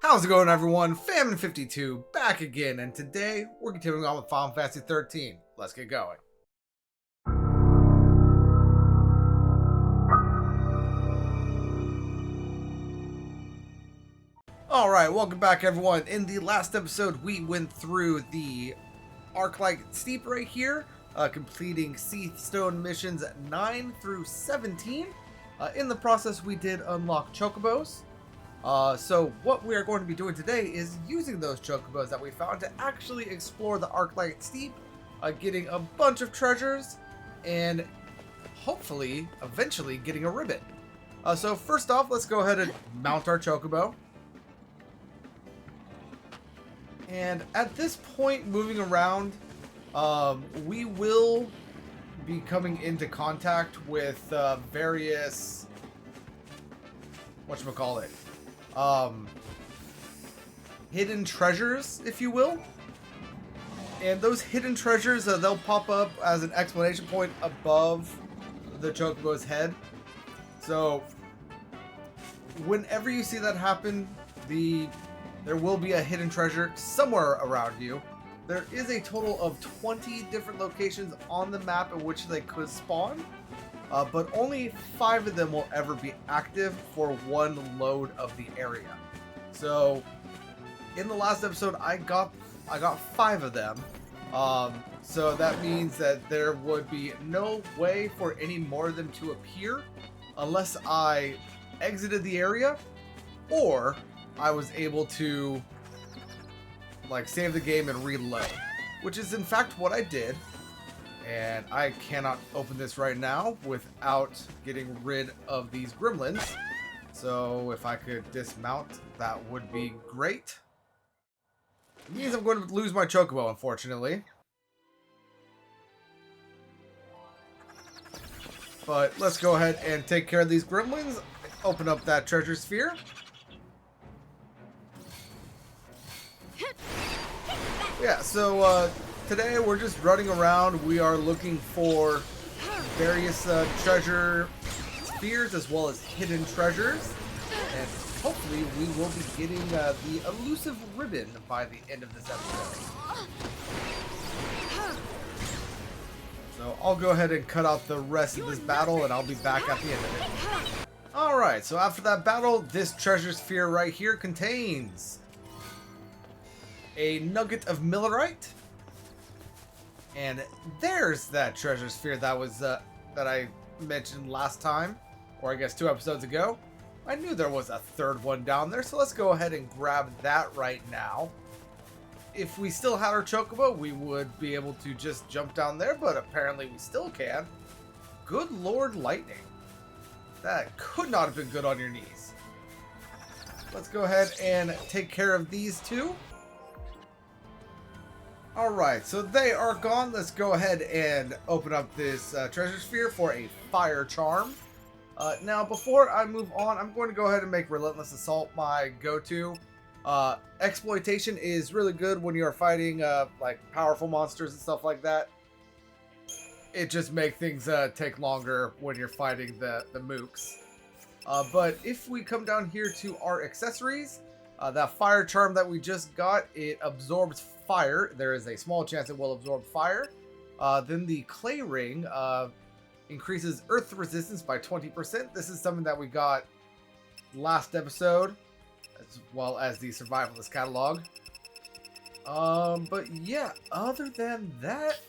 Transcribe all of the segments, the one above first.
How's it going, everyone? Famine52 back again, and today we're continuing on with Final Fantasy 13. Let's get going. Alright, welcome back, everyone. In the last episode, we went through the Arclight Steep right here, completing Seathstone missions 9 through 17. In the process, we did unlock Chocobos. So what we are going to be doing today is using those Chocobos that we found to actually explore the Arclight Steep, getting a bunch of treasures, and hopefully, eventually, getting a ribbon. So first off, let's go ahead and mount our Chocobo. And at this point, moving around, we will be coming into contact with various, whatchamacallit, hidden treasures, if you will. And those hidden treasures, they'll pop up as an exclamation point above the Chocobo's head. So whenever you see that happen, there will be a hidden treasure somewhere around you. There is a total of 20 different locations on the map in which they could spawn, but only 5 of them will ever be active for one load of the area. So in the last episode, I got 5 of them. So that means that there would be no way for any more of them to appear unless I exited the area or I was able to save the game and reload, which is in fact what I did. And I cannot open this right now without getting rid of these gremlins. So if I could dismount, that would be great. It means I'm going to lose my Chocobo, unfortunately. But let's go ahead and take care of these gremlins. Open up that treasure sphere. Yeah, so today we're just running around. We are looking for various treasure spheres as well as hidden treasures. And hopefully we will be getting the elusive ribbon by the end of this episode. So I'll go ahead and cut out the rest of this battle and I'll be back at the end of it. Alright, so after that battle, this treasure sphere right here contains a nugget of millerite, and there's that treasure sphere that was that I mentioned last time, or I guess 2 episodes ago. I knew there was a third one down there, so let's go ahead and grab that right now. If we still had our Chocobo, we would be able to just jump down there, but apparently we still can. Good Lord Lightning. That could not have been good on your knees. Let's go ahead and take care of these 2. Alright, so they are gone. Let's go ahead and open up this treasure sphere for a fire charm. Now, before I move on, I'm going to go ahead and make Relentless Assault my go-to. Exploitation is really good when you're fighting powerful monsters and stuff like that. It just makes things take longer when you're fighting the mooks. But if we come down here to our accessories, that fire charm that we just got, it absorbs fire. There is a small chance it will absorb fire. Then the clay ring increases earth resistance by 20%. This is something that we got last episode, as well as the survivalist catalog. But yeah, other than that,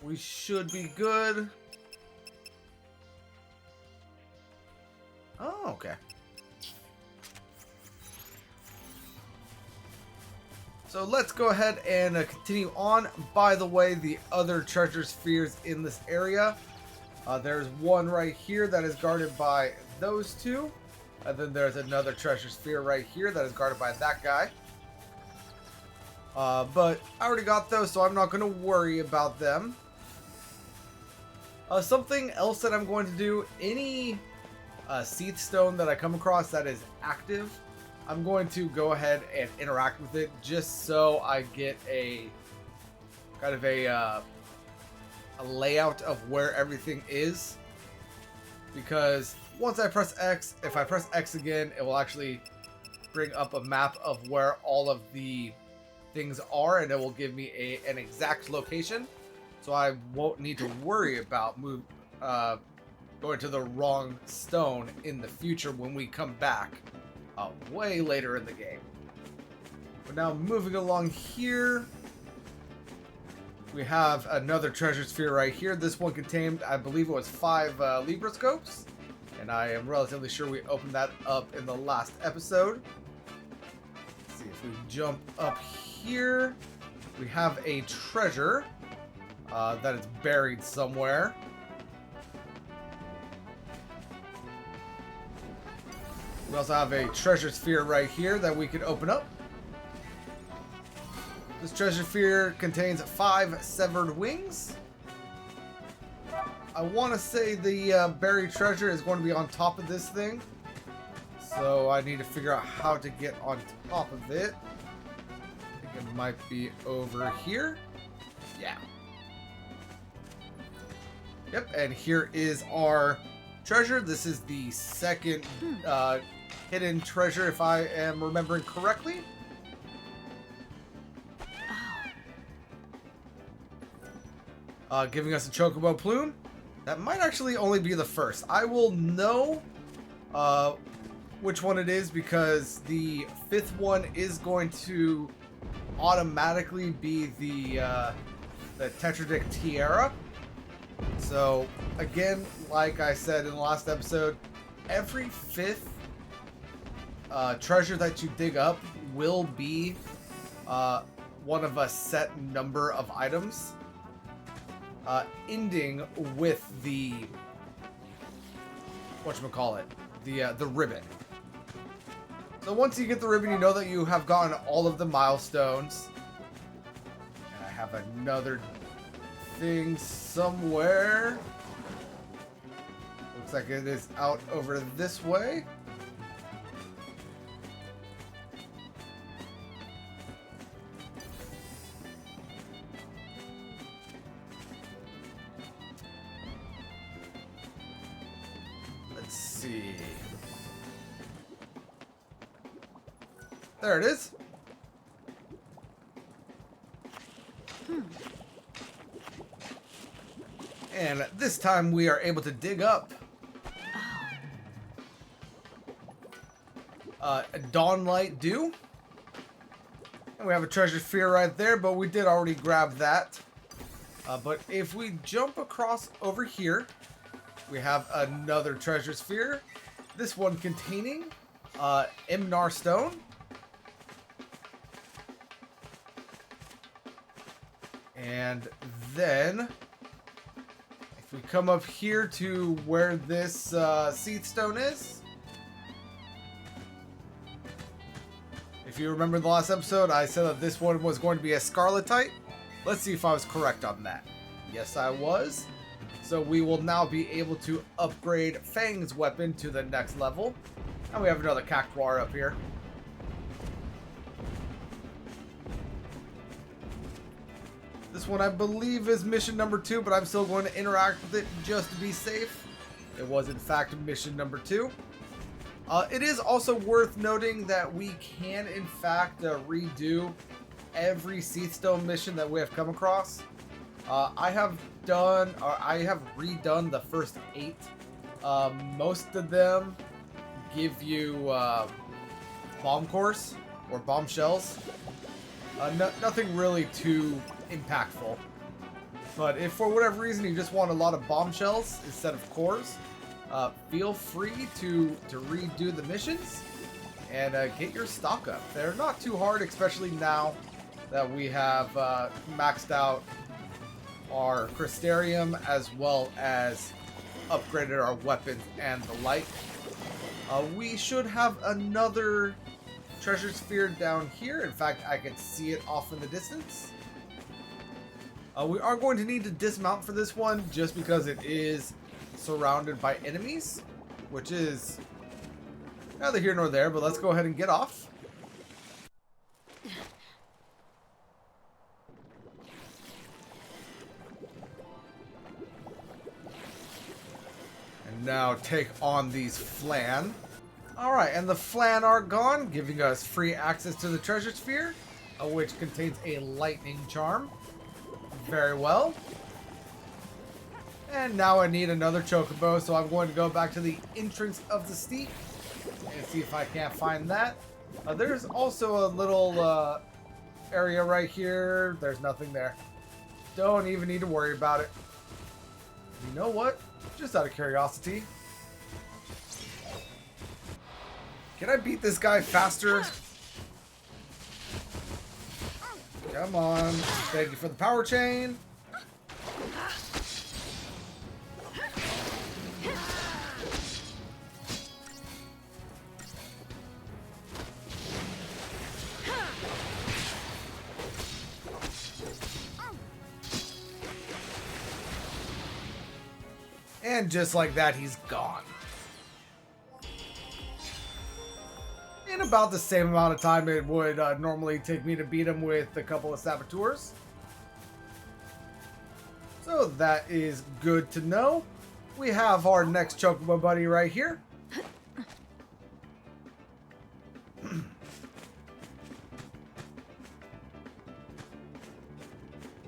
we should be good. Oh, okay. So let's go ahead and continue on. By the way, the other treasure spheres in this area, there's one right here that is guarded by those 2. And then there's another treasure sphere right here that is guarded by that guy. But I already got those, so I'm not going to worry about them. Something else that I'm going to do, any Seathstone that I come across that is active, I'm going to go ahead and interact with it just so I get a kind of a layout of where everything is. Because once I press X, if I press X again, it will actually bring up a map of where all of the things are, and it will give me an exact location, so I won't need to worry about going to the wrong stone in the future when we come back way later in the game. But now moving along here, we have another treasure sphere right here. This one contained, I believe it was 5 Libra scopes, and I am relatively sure we opened that up in the last episode. Let's see if we jump up here. We have a treasure that is buried somewhere. We also have a treasure sphere right here that we can open up. This treasure sphere contains 5 severed wings. I want to say the buried treasure is going to be on top of this thing, so I need to figure out how to get on top of it. I think it might be over here. Yeah. Yep, and here is our treasure. This is the second hidden treasure, if I am remembering correctly. Giving us a Chocobo plume. That might actually only be the first. I will know which one it is, because the 5th one is going to automatically be the Tetradic Tiara. So again, like I said in the last episode, every 5th treasure that you dig up will be one of a set number of items, ending with the whatchamacallit, the ribbon. So once you get the ribbon, you know that you have gotten all of the milestones. And I have another thing somewhere. Looks like it is out over this way. Let's see. There it is. And this time we are able to dig up Dawnlight Dew. And we have a treasure sphere right there, but we did already grab that. But if we jump across over here, we have another treasure sphere. This one containing Imnar Stone. And then if we come up here to where this Seath Stone is. If you remember the last episode, I said that this one was going to be a Scarletite. Let's see if I was correct on that. Yes, I was. So we will now be able to upgrade Fang's weapon to the next level. And we have another Cactuar up here. This one I believe is mission number 2, but I'm still going to interact with it just to be safe. It was in fact mission number 2. It is also worth noting that we can in fact redo every Seath Stone mission that we have come across. I have redone the first 8. Most of them give you bomb cores or bombshells. Nothing really too impactful. But if for whatever reason you just want a lot of bombshells instead of cores, feel free to redo the missions and get your stock up. They're not too hard, especially now that we have maxed out our Crystarium as well as upgraded our weapons and the like. We should have another treasure sphere down here. In fact, I can see it off in the distance. We are going to need to dismount for this one just because it is surrounded by enemies, which is neither here nor there, but let's go ahead and get off. And now take on these flan. Alright, and the Flan are gone, giving us free access to the treasure sphere, which contains a lightning charm. Very well. And now I need another Chocobo, so I'm going to go back to the entrance of the steep and see if I can't find that. There's also a little area right here. There's nothing there. Don't even need to worry about it. You know what? Just out of curiosity. Can I beat this guy faster? Come on. Thank you for the power chain. And just like that, he's gone. In about the same amount of time it would normally take me to beat him with a couple of saboteurs. So that is good to know. We have our next Chocobo buddy right here.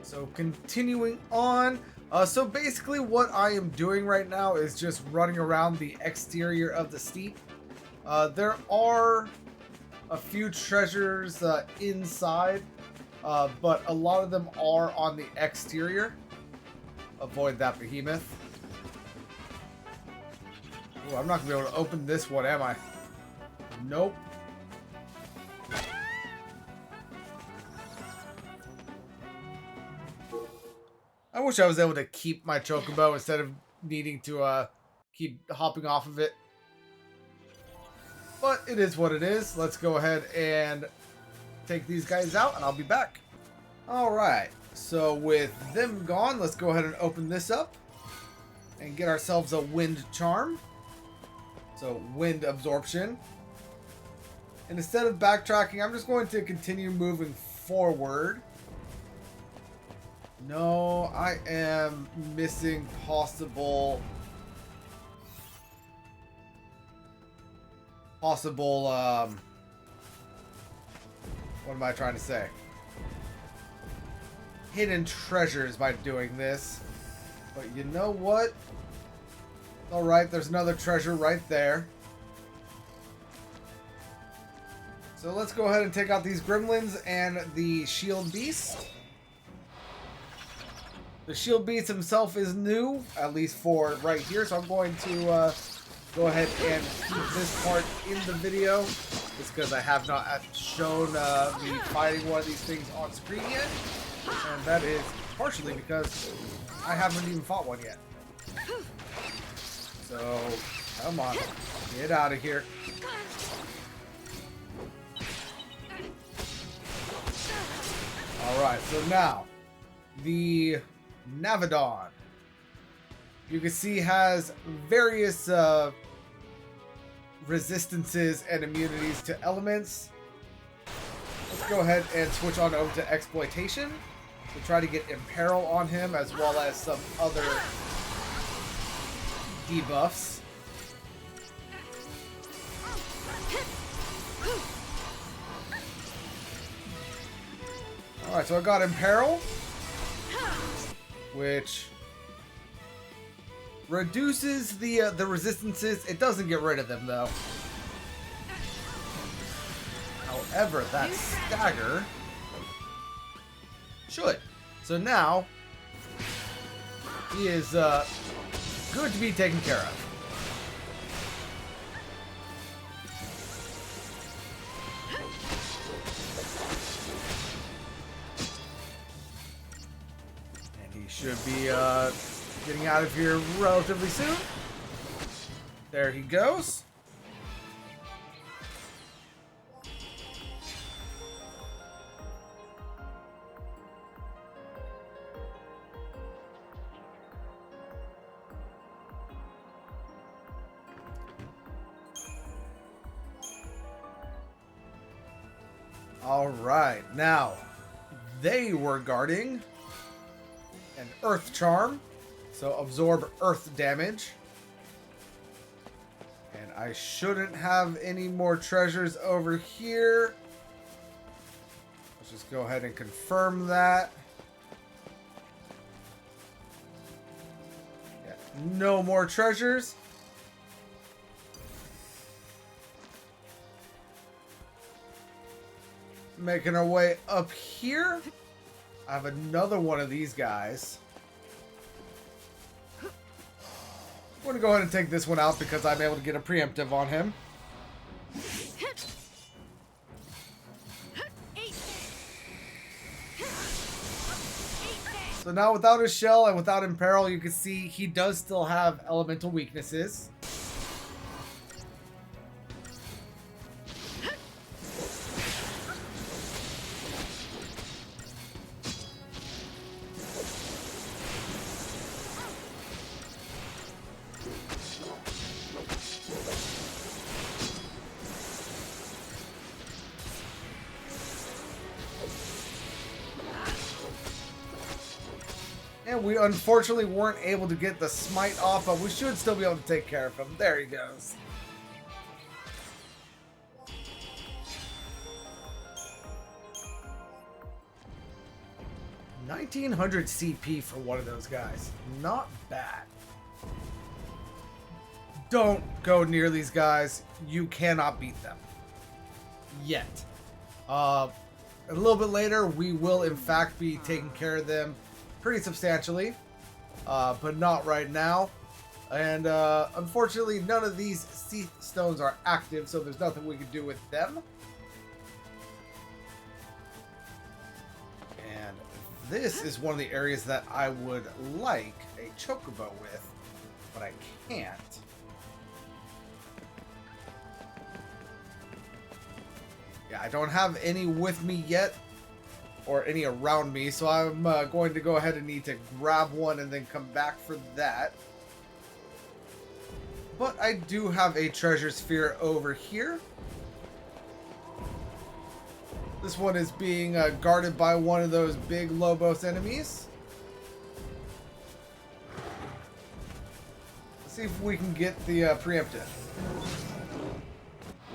So continuing on. So basically what I am doing right now is just running around the exterior of the steep. There are a few treasures inside, but a lot of them are on the exterior. Avoid that behemoth. Ooh, I'm not going to be able to open this one, am I? Nope. I wish I was able to keep my Chocobo instead of needing to keep hopping off of it. But it is what it is. Let's go ahead and take these guys out and I'll be back. Alright, so with them gone, let's go ahead and open this up and get ourselves a wind charm. So wind absorption. And instead of backtracking, I'm just going to continue moving forward. No, I am missing possible what am I trying to say? Hidden treasures by doing this. But you know what? Alright, there's another treasure right there. So let's go ahead and take out these gremlins and the shield beast. The shield beast himself is new, at least for right here, so I'm going to go ahead and keep this part in the video, just because I have not shown me fighting one of these things on screen yet, and that is partially because I haven't even fought one yet. So, come on, get out of here. Alright, so now, the Navidon, you can see, has various resistances and immunities to elements. Let's go ahead and switch on over to Exploitation to try to get Imperil on him, as well as some other debuffs. Alright, so I got Imperil, which reduces the resistances. It doesn't get rid of them, though. However, that stagger should. So now, he is good to be taken care of. Should be getting out of here relatively soon. There he goes. All right, now they were guarding an earth charm, so absorb earth damage. And I shouldn't have any more treasures over here. Let's just go ahead and confirm that. Yeah, no more treasures. Making our way up here. I have another one of these guys. I'm going to go ahead and take this one out because I'm able to get a preemptive on him. So now without his shell and without Imperil, you can see he does still have elemental weaknesses. And we unfortunately weren't able to get the smite off, but we should still be able to take care of him. There he goes. $1,900 CP for one of those guys. Not bad. Don't go near these guys. You cannot beat them. Yet. A little bit later, we will in fact be taking care of them pretty substantially, but not right now. And unfortunately, none of these sea stones are active, so there's nothing we can do with them. And this is one of the areas that I would like a Chocobo with, but I can't. Yeah, I don't have any with me yet, or any around me, so I'm going to go ahead and need to grab one and then come back for that. But I do have a treasure sphere over here. This one is being guarded by one of those big Lobos enemies. Let's see if we can get the preemptive.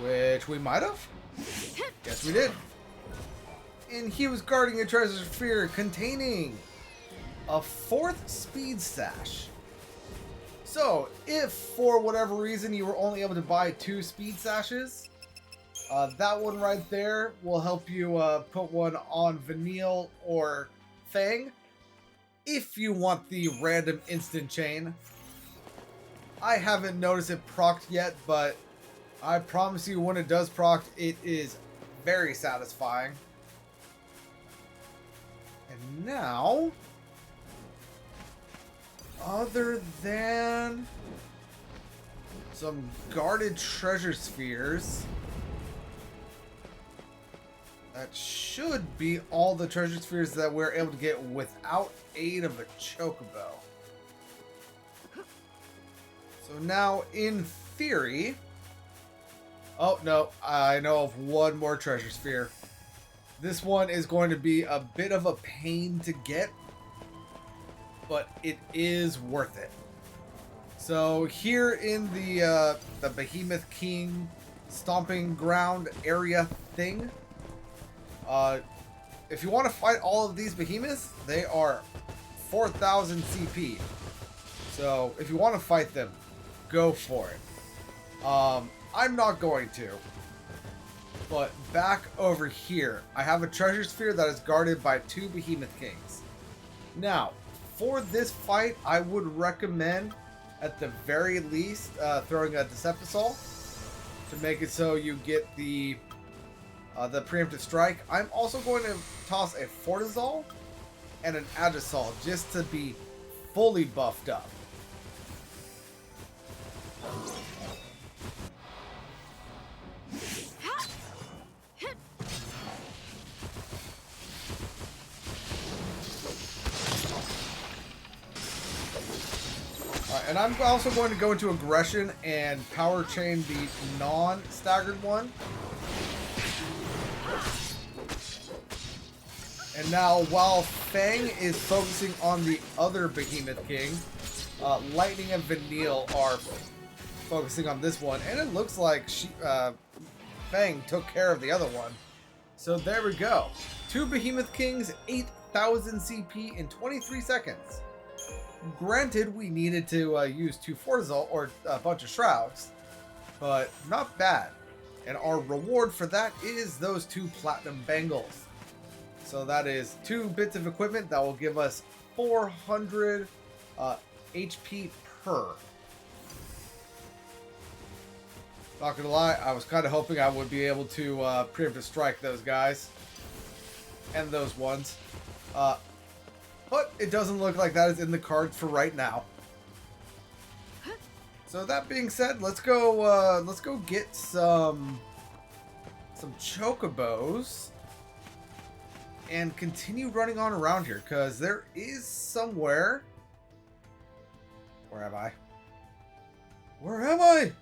Which we might have. Yes, we did. And he was guarding a treasure sphere containing a 4th speed sash. So, if for whatever reason you were only able to buy 2 speed sashes, that one right there will help you put one on Vanille or Fang. If you want the random instant chain. I haven't noticed it procced yet, but I promise you when it does proc, it is very satisfying. And now, other than some guarded treasure spheres, that should be all the treasure spheres that we're able to get without aid of a Chocobo. So now, in theory... Oh, no, I know of one more treasure sphere. This one is going to be a bit of a pain to get, but it is worth it. So here in the Behemoth King stomping ground area thing, if you want to fight all of these behemoths, they are 4,000 CP. So if you want to fight them, go for it. I'm not going to. But back over here, I have a treasure sphere that is guarded by 2 Behemoth Kings. Now, for this fight, I would recommend, at the very least, throwing a Deceptisol to make it so you get the preemptive strike. I'm also going to toss a Fortizol and an Agisol just to be fully buffed up. And I'm also going to go into aggression and power chain the non-staggered one. And now, while Fang is focusing on the other Behemoth King, Lightning and Vanille are focusing on this one, and it looks like Fang took care of the other one. So there we go. 2 Behemoth Kings, 8,000 CP in 23 seconds. Granted, we needed to use 2 Fortizol or a bunch of Shrouds, but not bad. And our reward for that is those 2 Platinum Bangles. So that is 2 bits of equipment that will give us 400 HP per. Not gonna lie, I was kind of hoping I would be able to preemptive strike those guys. And those ones. But it doesn't look like that is in the cards for right now. So that being said, let's go get some Chocobos and continue running on around here, because there is somewhere. Where am I? Where am I?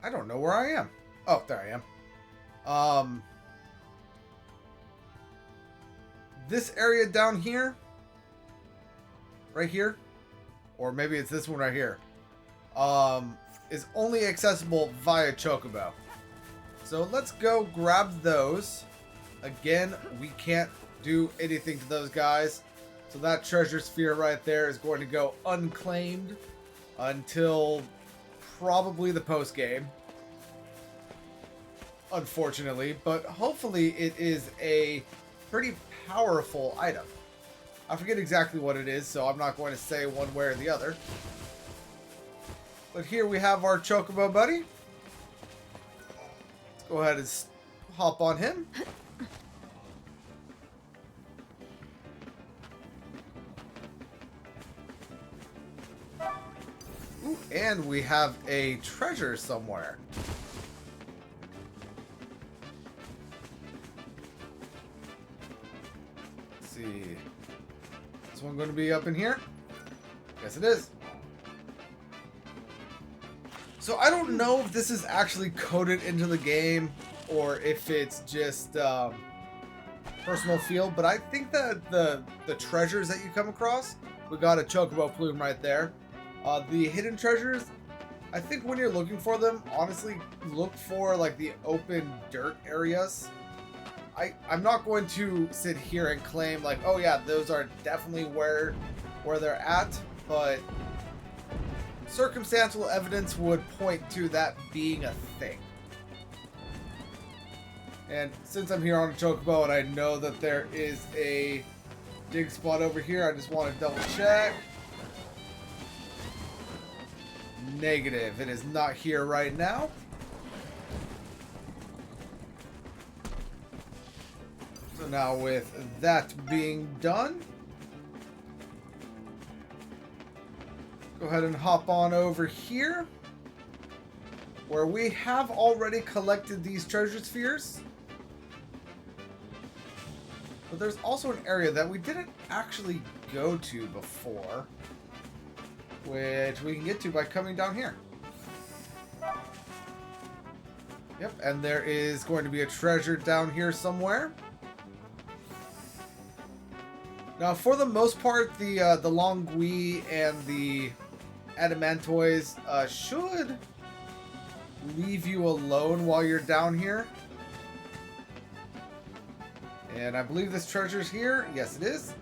I don't know where I am. Oh, there I am. This area down here, right here, or maybe it's this one right here, is only accessible via Chocobo. So let's go grab those. Again, we can't do anything to those guys. So that treasure sphere right there is going to go unclaimed until probably the post game. Unfortunately, but hopefully it is a pretty powerful item. I forget exactly what it is, so I'm not going to say one way or the other. But here we have our Chocobo buddy. Let's go ahead and hop on him. Ooh, and we have a treasure somewhere. Let's see. This one going to be up in here? Yes, it is. So I don't know if this is actually coded into the game or if it's just personal feel, but I think that the treasures that you come across, we got a Chocobo plume right there. The hidden treasures, I think when you're looking for them, honestly, look for like the open dirt areas. I'm not going to sit here and claim like, oh yeah, those are definitely where they're at, but circumstantial evidence would point to that being a thing. And since I'm here on a Chocobo and I know that there is a dig spot over here, I just want to double check. Negative. It is not here right now. So now with that being done, go ahead and hop on over here where we have already collected these treasure spheres. But there's also an area that we didn't actually go to before, which we can get to by coming down here. Yep, and there is going to be a treasure down here somewhere. Now, for the most part, the Longui and the Adamantoids should leave you alone while you're down here. And I believe this treasure's here. Yes, it is.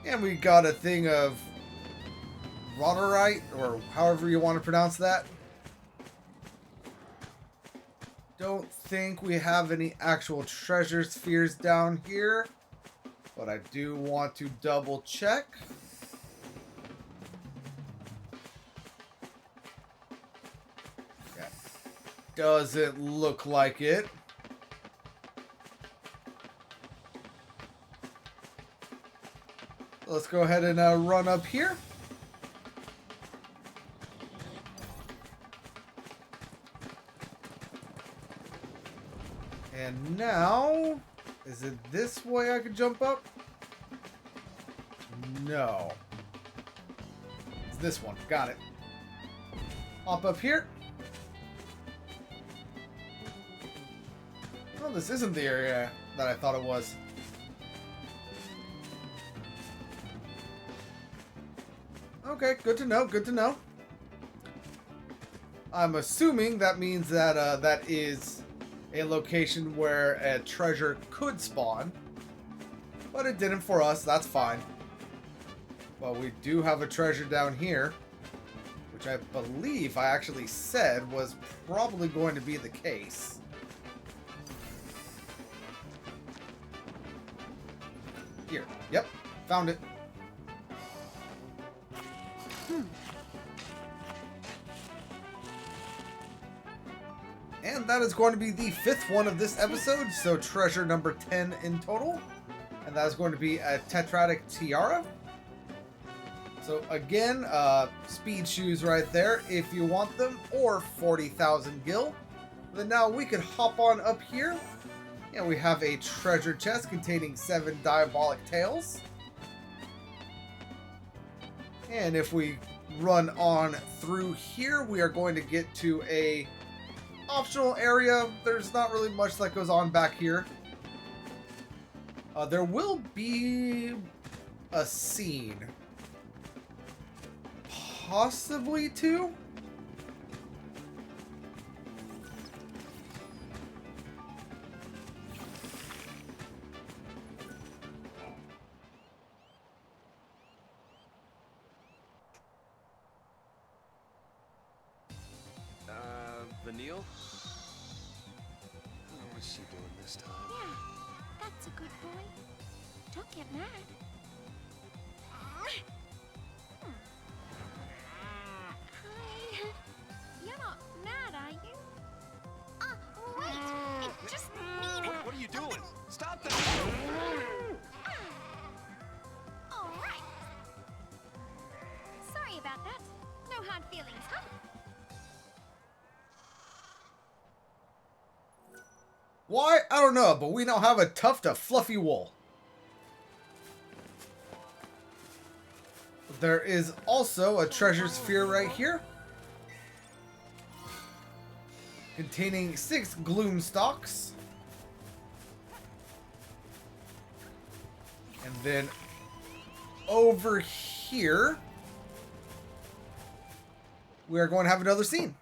And we got a thing of Rotorite, or however you want to pronounce that. Don't think we have any actual treasure spheres down here, but I do want to double check. Okay. Doesn't look like it. Let's go ahead and run up here. And now, is it this way I can jump up? No. It's this one. Got it. Hop up here. Oh, this isn't the area that I thought it was. Okay, good to know, good to know. I'm assuming that means that that is a location where a treasure could spawn. But it didn't for us, that's fine. Well, we do have a treasure down here, which I believe I actually said was probably going to be the case. Here, yep, found it. And that is going to be the 5th one of this episode, so treasure number 10 in total. And that is going to be a tetradic tiara. So again, speed shoes right there if you want them, or 40,000 gil. Then now we could hop on up here. And we have a treasure chest containing 7 diabolic tails. And if we run on through here, we are going to get to a optional area. There's not really much that goes on back here. There will be a scene. Possibly 2? Vanille? What's she doing this time? Yeah, that's a good boy. Don't get mad. Hi. You're not mad, are you? Wait. It just mean... What are you doing? Stop that! All right. Sorry about that. No hard feelings, huh? Why? I don't know, but we now have a tuft of fluffy wool. There is also a treasure sphere right here, containing 6 gloom stalks. And then over here, we are going to have another scene.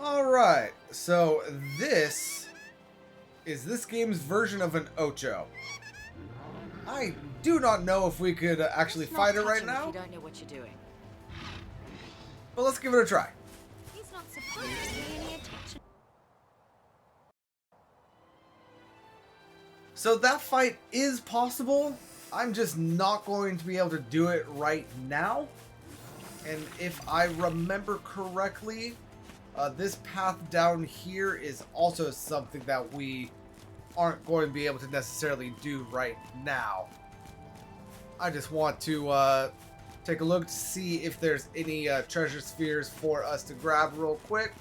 Alright, so this is this game's version of an Ocho. I do not know if we could actually fight it right now, You don't know what you're doing. but let's give it a try. He's not supposed to pay any attention. So that fight is possible. I'm just not going to be able to do it right now. And if I remember correctly, this path down here is also something that we aren't going to be able to necessarily do right now. I just want to take a look to see if there's any treasure spheres for us to grab real quick.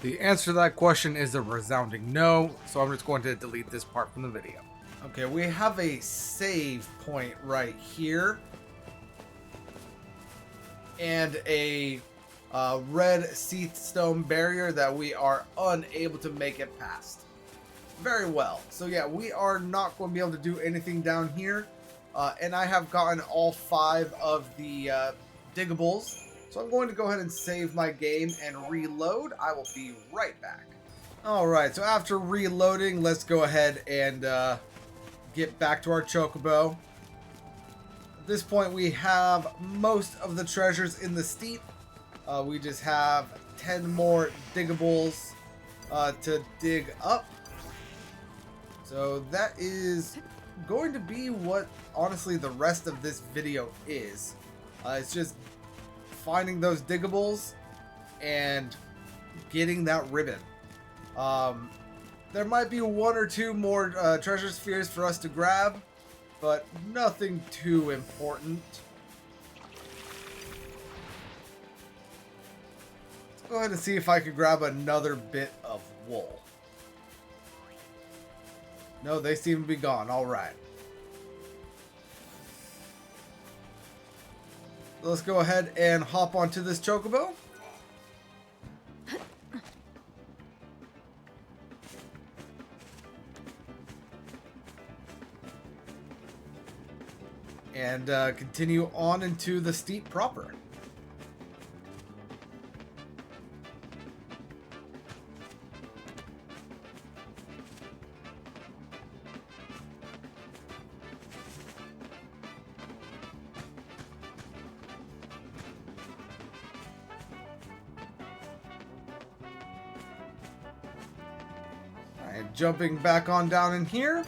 The answer to that question is a resounding no, so I'm just going to delete this part from the video. Okay, we have a save point right here. And a red seath stone barrier that we are unable to make it past. Very well. So yeah, we are not going to be able to do anything down here. And I have gotten all 5 of the diggables. So I'm going to go ahead and save my game and reload. I will be right back. Alright, so after reloading, let's go ahead and get back to our Chocobo. At this point, we have most of the treasures in the steep. We just have 10 more diggables to dig up. So that is going to be what, honestly, the rest of this video is. It's just finding those diggables and getting that ribbon. There might be one or two more treasure spheres for us to grab, but nothing too important. Let's go ahead and see if I can grab another bit of wool. No, they seem to be gone. All right. Let's go ahead and hop onto this Chocobo. And continue on into the steep proper. Alright, jumping back on down in here.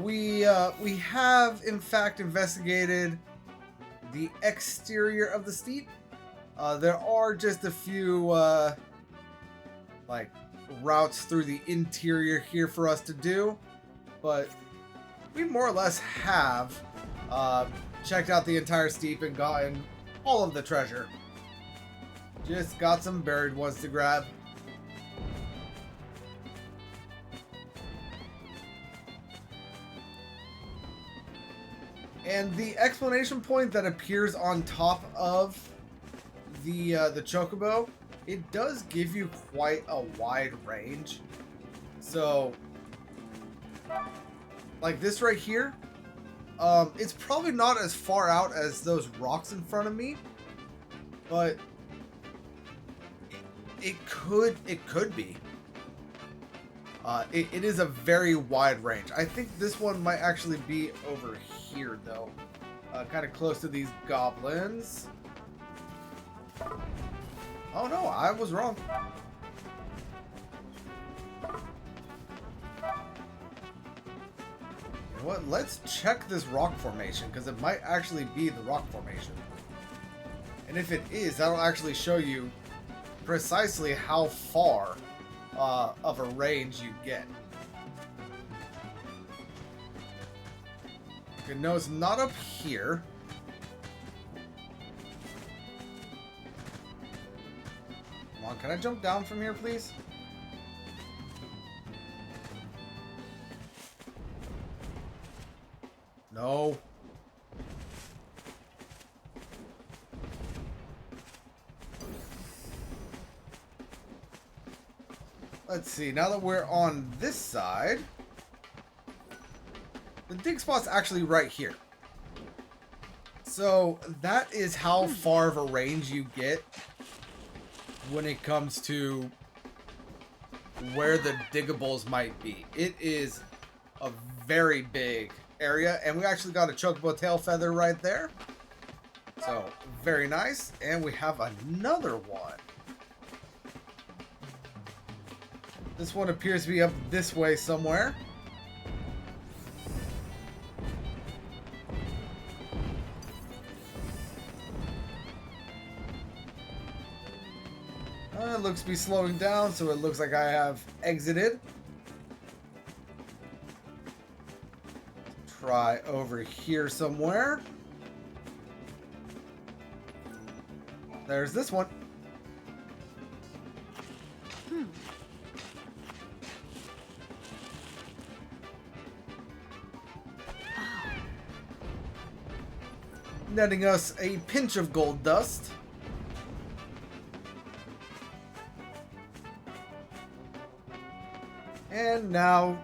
We have, in fact, investigated the exterior of the steep. There are just a few, like, routes through the interior here for us to do. But we more or less have checked out the entire steep and gotten all of the treasure. Just got some buried ones to grab. And the exclamation point that appears on top of the Chocobo, it does give you quite a wide range. So, like this right here, it's probably not as far out as those rocks in front of me, but it could be. It is a very wide range. I think this one might actually be over here, though. Kind of close to these goblins. Oh no, I was wrong. You know what? Let's check this rock formation, because it might actually be the rock formation. And if it is, that'll actually show you precisely how far of a range you get. Okay, no, it's not up here. Come on, can I jump down from here, please? No. Let's see, now that we're on this side, the dig spot's actually right here. So that is how far of a range you get when it comes to where the diggables might be. It is a very big area, and we actually got a Chocobo tail feather right there. So, very nice. And we have another one. This one appears to be up this way somewhere. It looks to be slowing down, so it looks like I have exited. Try over here somewhere. There's this one. Netting us a pinch of gold dust. And now,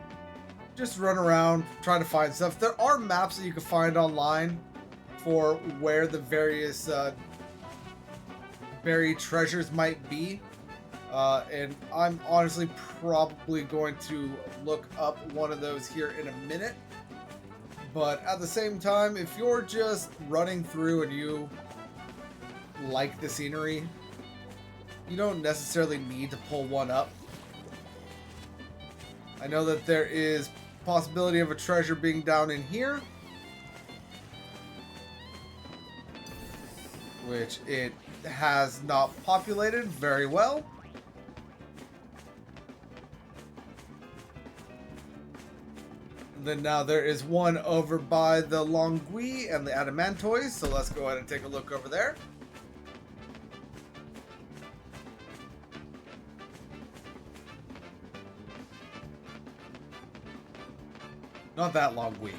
just run around, try to find stuff. There are maps that you can find online for where the various buried treasures might be. And I'm honestly probably going to look up one of those here in a minute. But at the same time, if you're just running through and you like the scenery, you don't necessarily need to pull one up. I know that there is possibility of a treasure being down in here. Which it has not populated very well. And then now there is one over by the Longui and the Adamantoise, so let's go ahead and take a look over there. Not that Longui.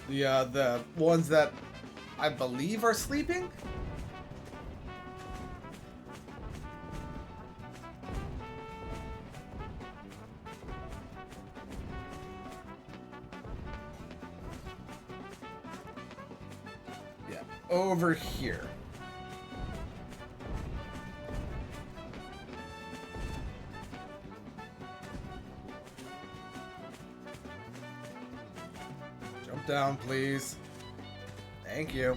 The ones that I believe are sleeping? Yeah, over here. Jump down, please. Thank you.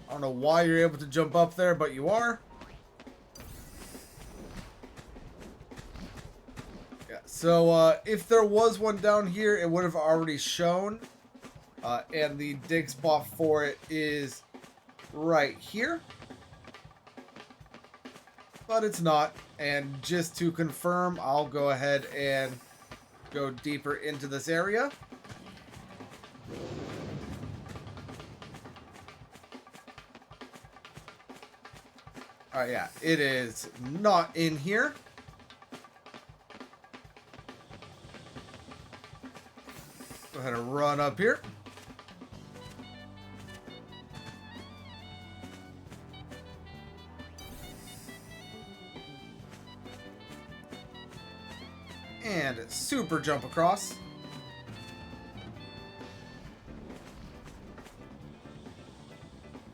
I don't know why you're able to jump up there, but you are. Yeah, so if there was one down here, it would have already shown. And the dig spot for it is right here. But it's not. And just to confirm, I'll go ahead and go deeper into this area. Alright, yeah, it is not in here. Go ahead and run up here. And super jump across.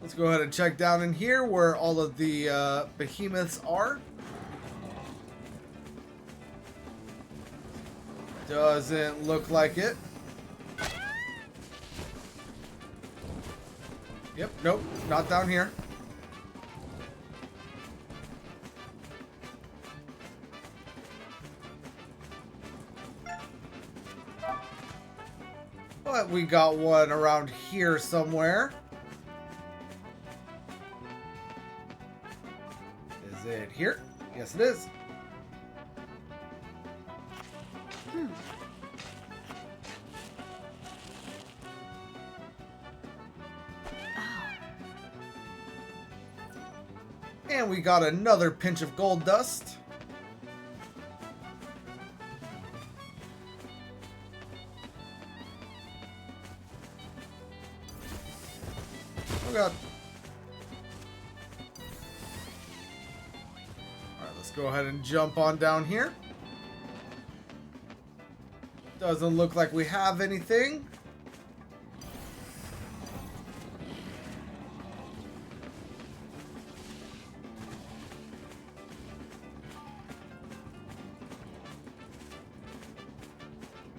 Let's go ahead and check down in here where all of the behemoths are. Doesn't look like it. Yep, nope, not down here. But we got one around here somewhere. Is it here? Yes, it is. And we got another pinch of gold dust. Oh god. Alright, let's go ahead and jump on down here. Doesn't look like we have anything.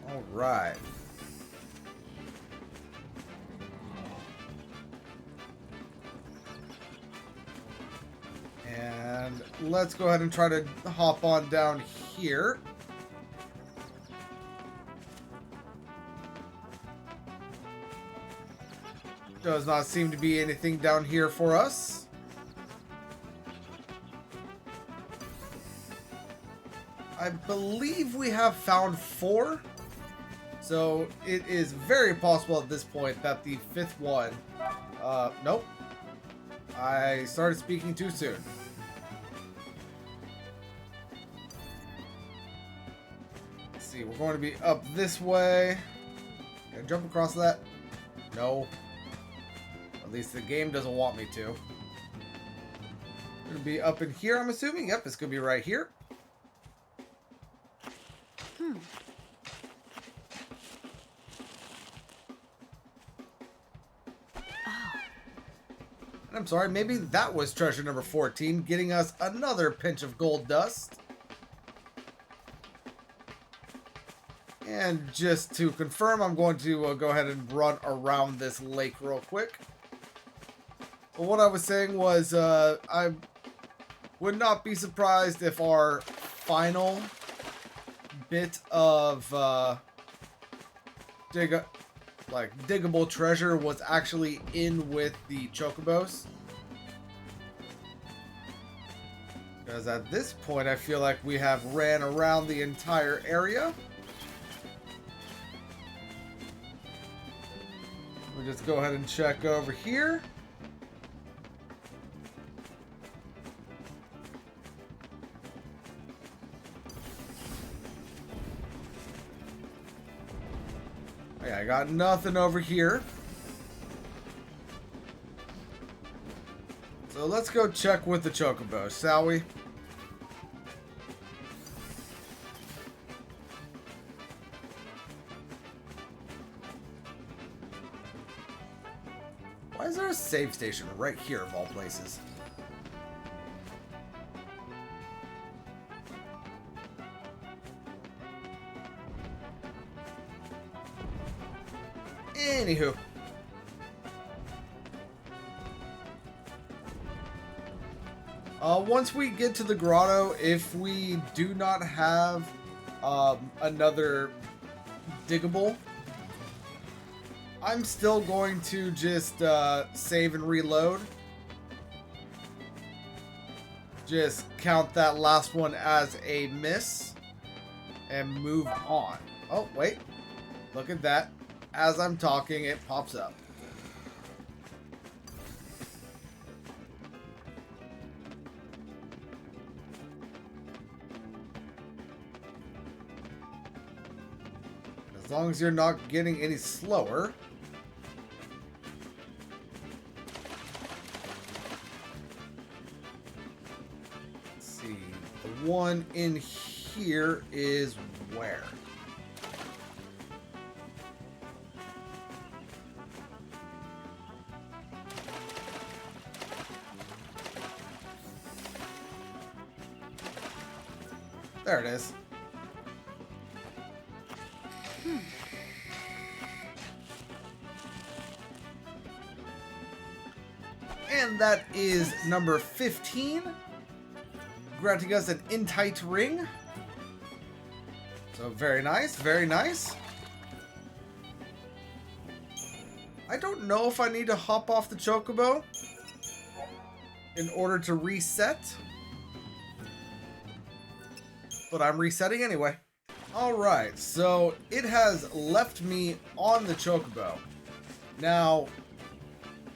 All right. And let's go ahead and try to hop on down here. Does not seem to be anything down here for us. I believe we have found 4. So it is very possible at this point that the 5th one... nope. I started speaking too soon. Let's see, we're going to be up this way. Can I jump across that? No. At least the game doesn't want me to. Gonna be up in here, I'm assuming. Yep, it's gonna be right here. I'm sorry, maybe that was treasure number 14, getting us another pinch of gold dust. And just to confirm, I'm going to go ahead and run around this lake real quick. But what I was saying was, I would not be surprised if our final bit of diggable treasure was actually in with the Chocobos. Because at this point, I feel like we have ran around the entire area. We'll just go ahead and check over here. Yeah, I got nothing over here. So let's go check with the Chocobos, shall we? Why is there a save station right here of all places? Anywho. Once we get to the grotto, if we do not have another diggable, I'm still going to just save and reload. Just count that last one as a miss and move on. Oh, wait. Look at that. As I'm talking, it pops up. As long as you're not getting any slower. Let's see. The one in here is where? There it is. And that is number 15, granting us an in-tight ring. So very nice, very nice. I don't know if I need to hop off the Chocobo in order to reset, but I'm resetting anyway. Alright, so it has left me on the Chocobo. Now,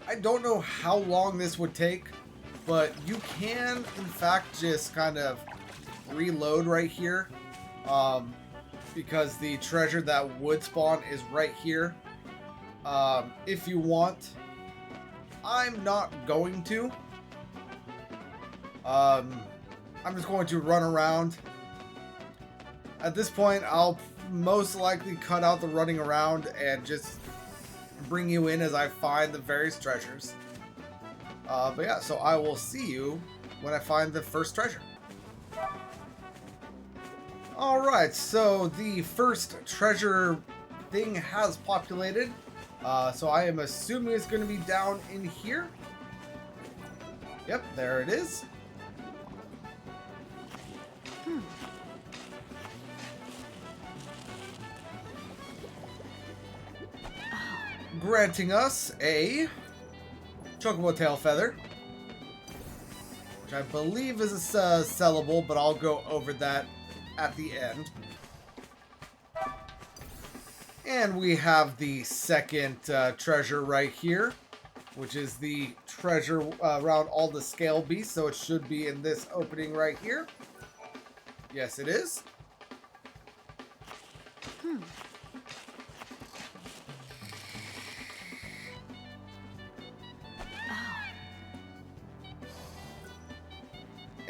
I don't know how long this would take, but you can, in fact, just kind of reload right here. Because the treasure that would spawn is right here. If you want. I'm not going to. I'm just going to run around. At this point, I'll most likely cut out the running around and just bring you in as I find the various treasures. But yeah, so I will see you when I find the first treasure. Alright, so the first treasure thing has populated. So I am assuming it's going to be down in here. Yep, there it is. Granting us a Chocobo tail feather, which I believe is sellable, but I'll go over that at the end. And we have the second treasure right here, which is the treasure around all the scale beasts, so it should be in this opening right here. Yes, it is.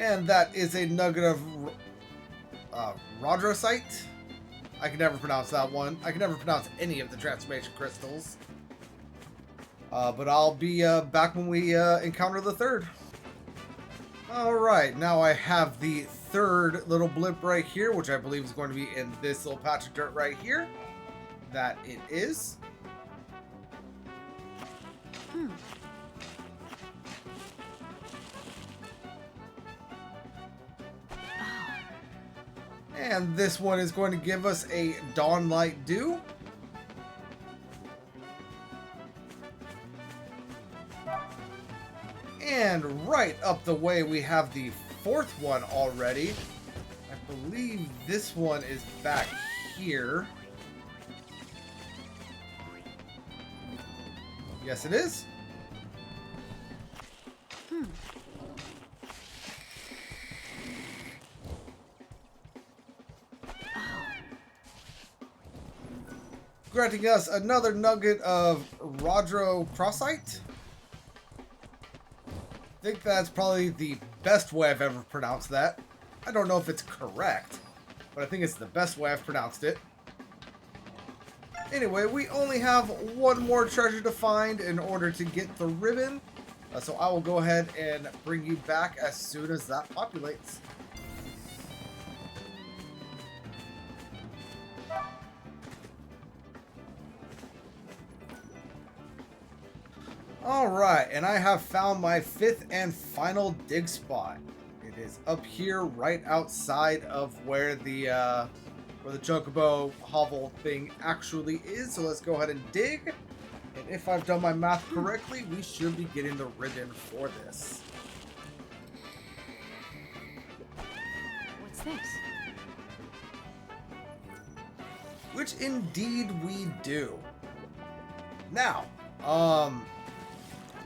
And that is a nugget of Rodrosite. I can never pronounce that one. I can never pronounce any of the transformation crystals. But I'll be back when we encounter the third. Alright, now I have the third little blip right here, which I believe is going to be in this little patch of dirt right here. That it is. Hmm. And this one is going to give us a Dawnlight Dew. And right up the way, we have the fourth one already. I believe this one is back here. Yes, it is. Hmm. Granting us another nugget of Rodrocrossite. I think that's probably the best way I've ever pronounced that. I don't know if it's correct, but I think it's the best way I've pronounced it. Anyway, we only have one more treasure to find in order to get the ribbon. So I will go ahead and bring you back as soon as that populates. Alright, and I have found my fifth and final dig spot. It is up here right outside of where the Chocobo hovel thing actually is. So let's go ahead and dig. And if I've done my math correctly, we should be getting the ribbon for this. What's this? Which indeed we do. Now,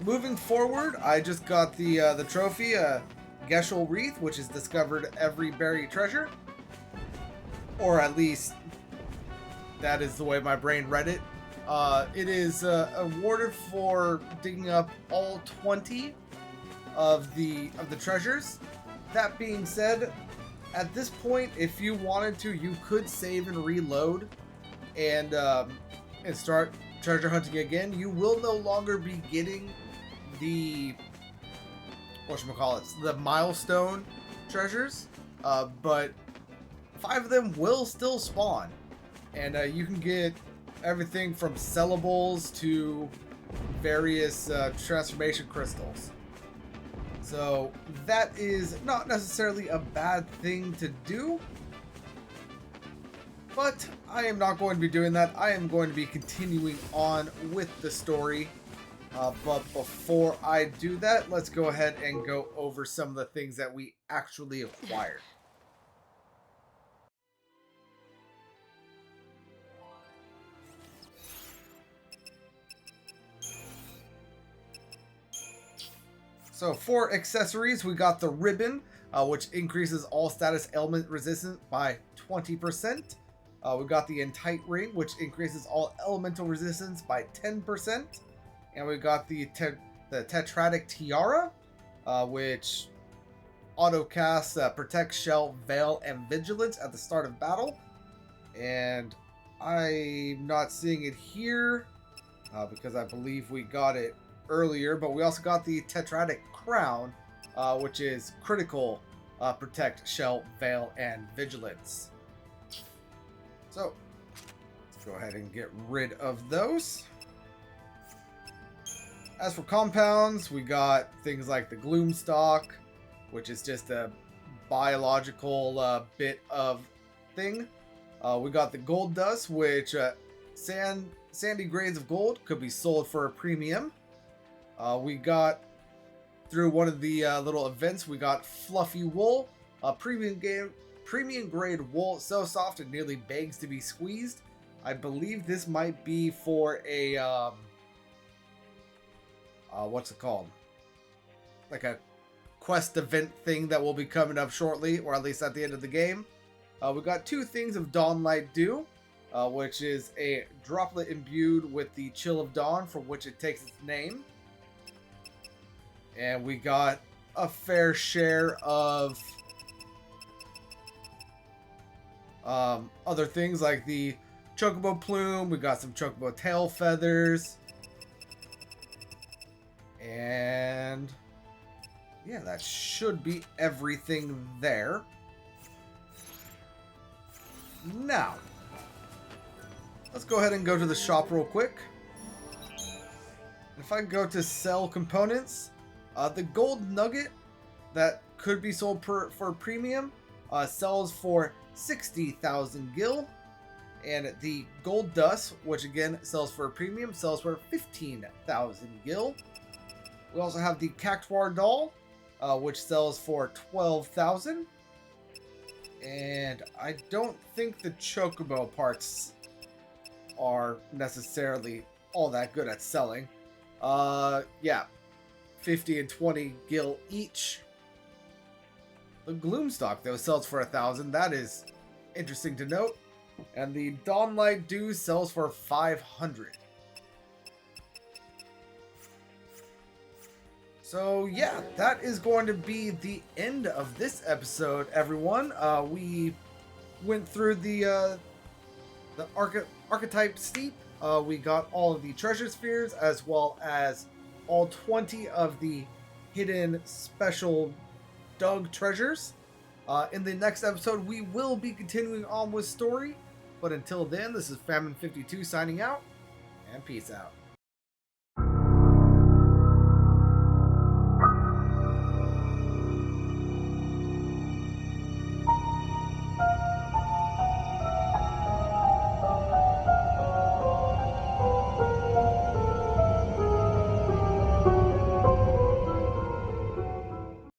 moving forward, I just got the trophy, Geschel Wreath, which has discovered every buried treasure. Or at least, that is the way my brain read it. It is awarded for digging up all 20 of the treasures. That being said, at this point, if you wanted to, you could save and reload and start treasure hunting again. You will no longer be getting the the milestone treasures, but 5 of them will still spawn, and you can get everything from sellables to various transformation crystals. So that is not necessarily a bad thing to do, but I am not going to be doing that. I am going to be continuing on with the story. But before I do that, let's go ahead and go over some of the things that we actually acquired. So for accessories, we got the ribbon, which increases all status ailment resistance by 20%. We got the Entite ring, which increases all elemental resistance by 10%. And we got the Tetratic Tiara, which auto-casts Protect, Shell, Veil, and Vigilance at the start of battle. And I'm not seeing it here, because I believe we got it earlier. But we also got the Tetratic Crown, which is critical Protect, Shell, Veil, and Vigilance. So, let's go ahead and get rid of those. As for compounds, we got things like the Gloomstalk, which is just a biological bit of thing. We got the Gold Dust, which sandy grains of gold could be sold for a premium. We got, through one of the little events, we got Fluffy Wool, premium grade wool, so soft it nearly begs to be squeezed. I believe this might be for a what's it called? Like a quest event thing that will be coming up shortly, or at least at the end of the game. We got 2 things of Dawnlight Dew, which is a droplet imbued with the Chill of Dawn, from which it takes its name. And we got a fair share of other things like the Chocobo plume. We got some Chocobo tail feathers. And yeah, that should be everything there. Now, let's go ahead and go to the shop real quick. If I go to sell components, the gold nugget that could be sold for premium sells for 60,000 gil. And the gold dust, which again sells for a premium, sells for 15,000 gil. We also have the Cactuar doll, which sells for 12,000. And I don't think the Chocobo parts are necessarily all that good at selling. Yeah, 50 and 20 gil each. The Gloomstock, though, sells for 1,000. That is interesting to note. And the Dawnlight Dew sells for 500. So yeah, that is going to be the end of this episode, everyone. We went through the archetype steep. We got all of the treasure spheres, as well as all 20 of the hidden special dug treasures. In the next episode, we will be continuing on with story. But until then, this is Famine52 signing out, and peace out.